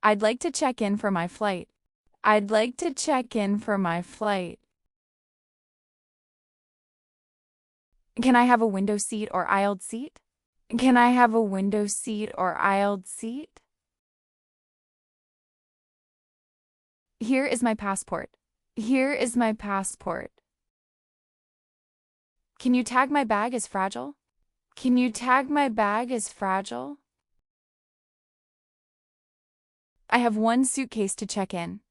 I'd like to check in for my flight. I'd like to check in for my flight. Can I have a window seat or aisled seat? Can I have a window seat or aisled seat? Here is my passport. Here is my passport. Can you tag my bag as fragile? Can you tag my bag as fragile? I have one suitcase to check in.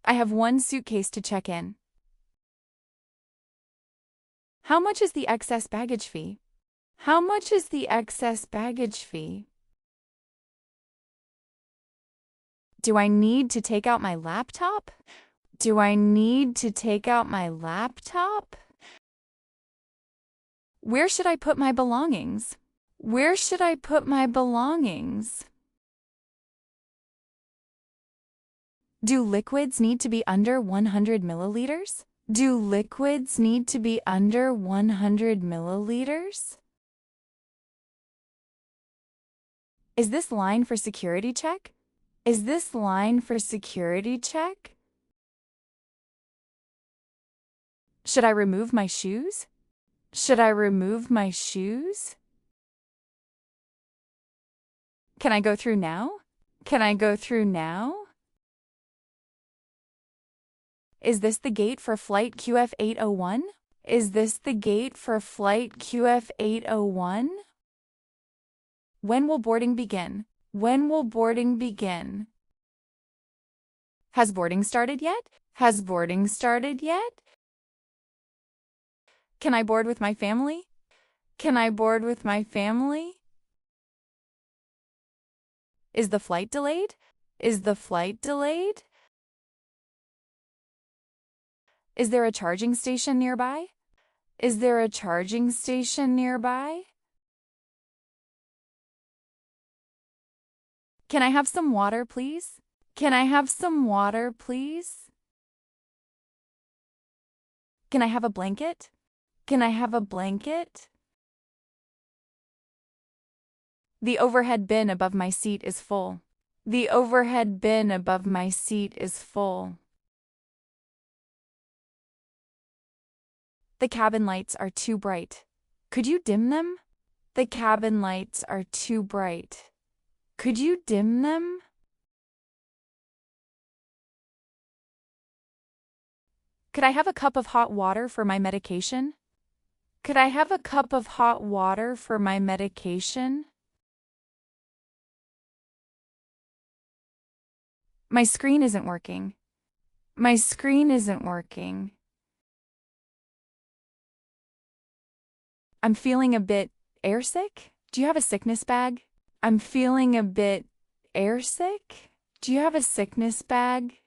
I have one suitcase to check in. How much is the excess baggage fee? How much is the excess baggage fee? Do I need to take out my laptop? Do I need to take out my laptop? Where should I put my belongings? Where should I put my belongings? Do liquids need to be under 100 milliliters? Do liquids need to be under 100 milliliters? Is this line for security check? Is this line for security check? Should I remove my shoes? Should I remove my shoes? Can I go through now? Can I go through now? Is this the gate for flight QF801? Is this the gate for flight QF801? When will boarding begin? When will boarding begin? Has boarding started yet? Has boarding started yet? Can I board with my family? Can I board with my family? Is the flight delayed? Is the flight delayed? Is there a charging station nearby? Is there a charging station nearby? Can I have some water, please? Can I have some water, please? Can I have a blanket? Can I have a blanket? The overhead bin above my seat is full. The overhead bin above my seat is full. The cabin lights are too bright. Could you dim them? The cabin lights are too bright. Could you dim them? Could I have a cup of hot water for my medication? Could I have a cup of hot water for my medication? My screen isn't working. My screen isn't working. I'm feeling a bit airsick. Do you have a sickness bag? I'm feeling a bit airsick. Do you have a sickness bag?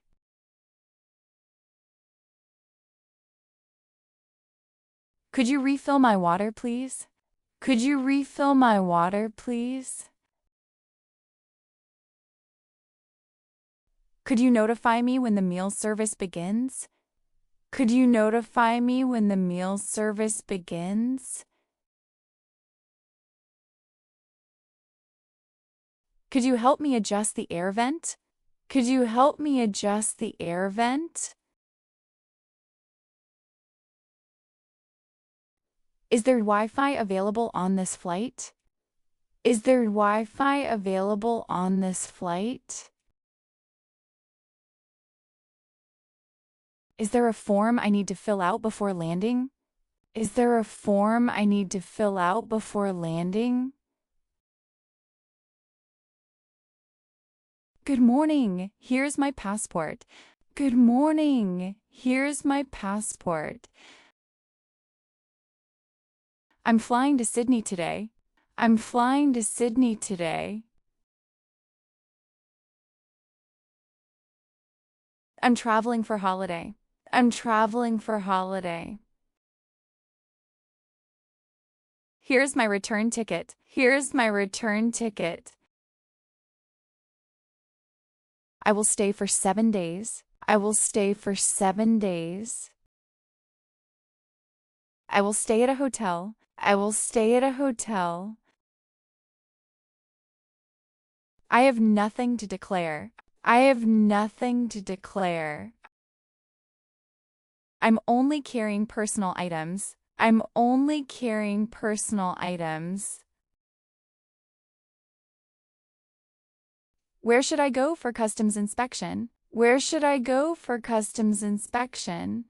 Could you refill my water, please? Could you refill my water, please? Could you notify me when the meal service begins? Could you notify me when the meal service begins? Could you help me adjust the air vent? Could you help me adjust the air vent? Is there Wi-Fi available on this flight? Is there Wi-Fi available on this flight? Is there a form I need to fill out before landing? Is there a form I need to fill out before landing? Good morning, here's my passport. Good morning, here's my passport. I'm flying to Sydney today. I'm flying to Sydney today. I'm traveling for holiday. I'm traveling for holiday. Here's my return ticket. Here's my return ticket. I will stay for 7 days. I will stay for 7 days. I will stay at a hotel. I will stay at a hotel. I have nothing to declare. I have nothing to declare. I'm only carrying personal items. I'm only carrying personal items. Where should I go for customs inspection? Where should I go for customs inspection?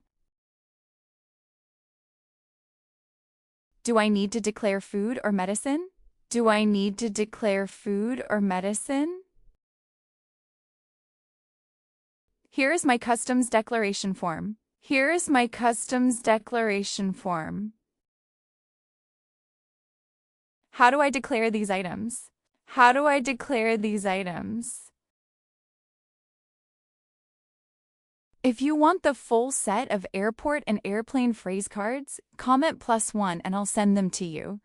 Do I need to declare food or medicine? Do I need to declare food or medicine? Here is my customs declaration form. Here is my customs declaration form. How do I declare these items? How do I declare these items? If you want the full set of airport and airplane phrase cards, comment +1 and I'll send them to you.